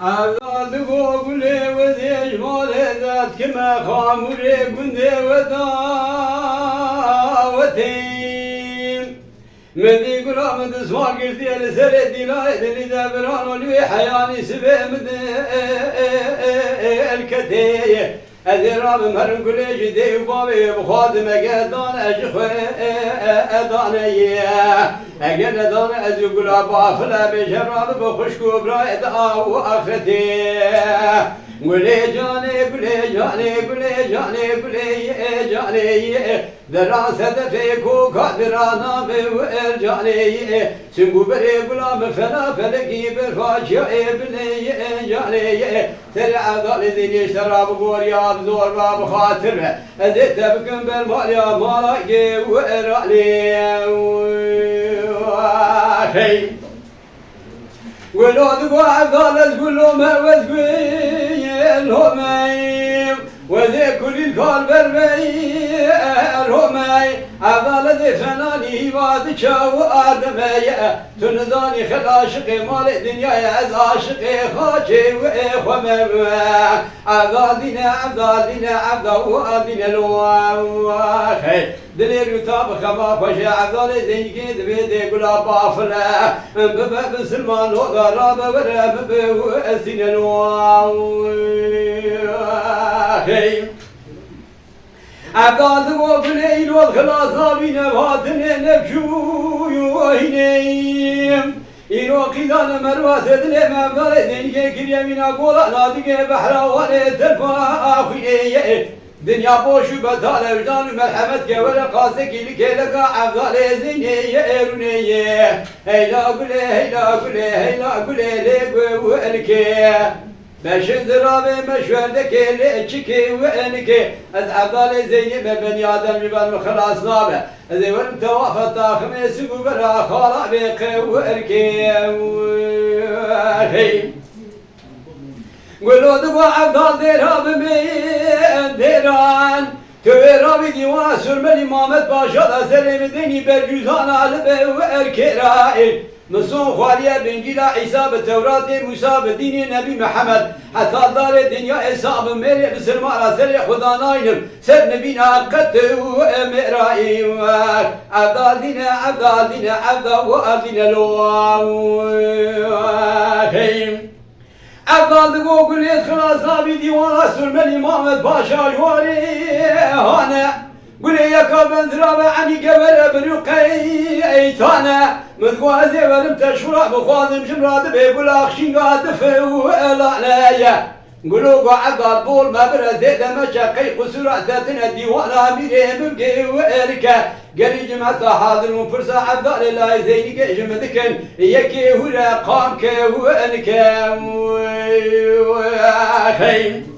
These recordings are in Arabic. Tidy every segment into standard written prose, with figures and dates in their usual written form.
أذاد قولي وذيش مولدات كما خاموري كندي وداوتين مدي قرام دسوا قرتي لسردي لا يدري دبران ولي حياني سبي مدي الكتي أذراب مهرم كل جدي وبابي بخادم قدان أجخي أدانية أجل دان أزوج بافلا بشراب بخشكو برايد أو آخرتي قولي جاني قولي جاني قولي جاني قولي جاني دراسة فيكو قادرانا بورجاني سنقو بري قلام فلا فلقي برفاشي ابني جاني ترى ذال ذي شراب قوريا بزور باب خاطر أزيت بكم بالماليا مالاقي ورالي ولود قاعد قال له ما وذكوين وذي كل الكل برمي الهمي عبال ذي فناني واد شاو آدمي تنزاني خلاشقي مال الدنيا عز عاشقي خاجي وإخومي عبادنا عبدالنا عبدالنا الواخي دليل يطاب خما فشي عبدال زينكي دبيدي قلا بافلا بباب سلمان وغراب ورب بوأسين الواخي عبدال وبليل والخلاص نابين بهاتن نبشو يوهينيم إنو قيدان مروات دليم عبدال زينكي كريمينا قولا نادقي بحرا وليتلفا آخيني دنيا بوشو بدال وجدان مرحمت كولا قاسك لك لك عبدال زيني يروني هيلا قولي هيلا قولي هيلا قولي لك وانكي بشد رابي مشوار لك لأتشكي وانكي از عبدال زيني ببني آدم جبال مخلاص نابه از ورم توافت خميس قبرا خالا بيقي وانكي قولوا دقوا عبدال ديرها ديران كويرابي ديوان سرمالي مامد باشا دا سليم ديني برجوزان علبه واركرائي مصون خواليا بنجيلا عيسى بالتوراة موسى بدين نبي محمد حتى دار الدنيا إصاب ميري بسلم على سري خدا ناينم سر نبينا قتو ومرائي عبدال دينا عبدال دينا عبدال وعبدين الواخيم عبدال دقو قليت خلاص نابي ديوان أسر ملي محمد باشا الوالي هانا قولي يا كابن ذرابة عني قبل برقي ايتانا مذقوازي ورم تشورا بخوازم جمراد بيقول اخشين قاد فو الاليا قولوا عبدال بول ما برزي دمشقي قصورا ذاتنا ديوان اميري مبقي واركا قالي جمعة حاضر وفرصة عبدال الله زيني جمدكن يكي هلا قامك وانكا وخيم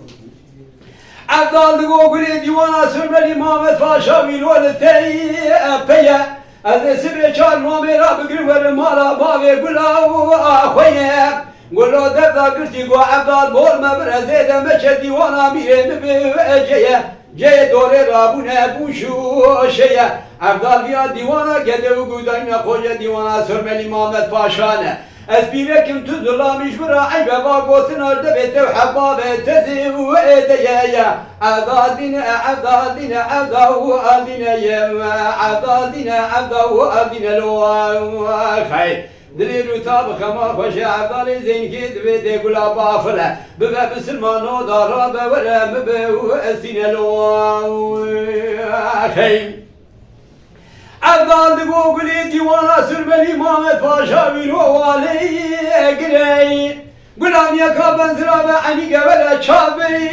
عبدال دقوقلي ديوانا سرمى الإمامة فاشاوي الولتي أبيا هذا سبع شهر نوميرا بقرب ورمالا بابي قلاو أخويا قلو دبدا قرتي قو عبدال بول ما برزيدا مشى ديوانا ميري مبجيا جاي دوري رابونا بوشو شيا عبدال بيا ديوانا قدو قداينا خوجا ديوانا سرمى الإمامة فاشانا أسبيركم تظلامش برا عيبا باقوتنا دبيت وحبابة تزي وإيديا عبدالنا عبدالنا عبدالنا يما عبدالنا عبدالنا الواخي دليل وتاب خما خوش عبدال زين كيد بيدي قلا بافلا بباب سلمانو دارابا ولا مبو أسين الواخي عبدال دقو قلي ديوانا سرمالي مامد فاشاوي روالي قلي قلام يكا بنزرابة عني قبل شابي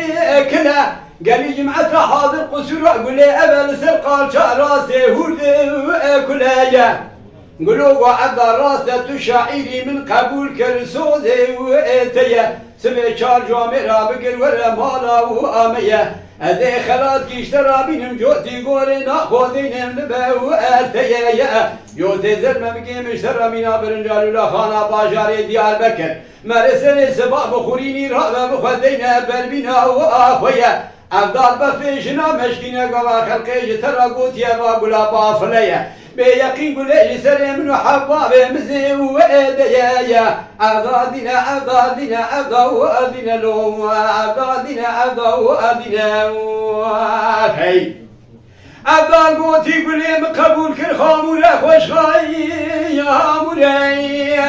كلا قالي جمعة حاضر قصورة قلي أبل سرقال شاراسي هود كلايا قلوا عبدال راسة تشاعيري من قبول كرسوزي وإتيا سمي شار جوامرا بقل ورا مالا وآمية هذي خلات كيشترى بينهم جوتي قولنا خودينهم لبو التيايا يوتي زلمة بقيم اشترى منا برنجال ولا خانا باجاري ديار بكر مرسل سباب خوريني رابا بخدينا بربينا وآخويا عبدال بفيشنا مشكينا قوا خلقي جترى قوتيا وقلا بافليا بيقين قولي سلام وحباب مزي وإيديا أضادنا أضادنا أضادنا لو أضادنا أضادنا هي أضال قوتي قولي مقبول كل خامورة خوش خاي يا مولاي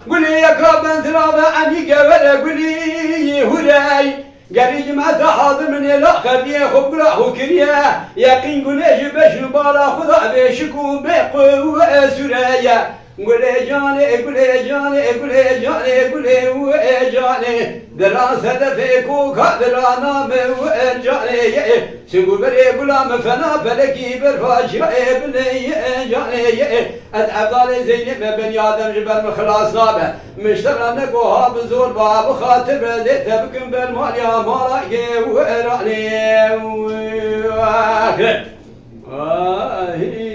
قولي يا كابن ثرابة عني قبل قولي هولاي قال جماعة حاضر من الآخر يا خبره كريا يقين قولي جبش نبالا خدا بشكو بقوة سرايا قولي جاني قولي جاني قولي جاني قولي جاني دراسة فيكو كادرانا جاني سنقول بري غلام فنا فلكي برفاش ابني جاني أفضل زينب بن آدم جبل مخلاص نابه مشتغل نقوها بزور باب خاطر زيت بكم بالمال يا مالا وراني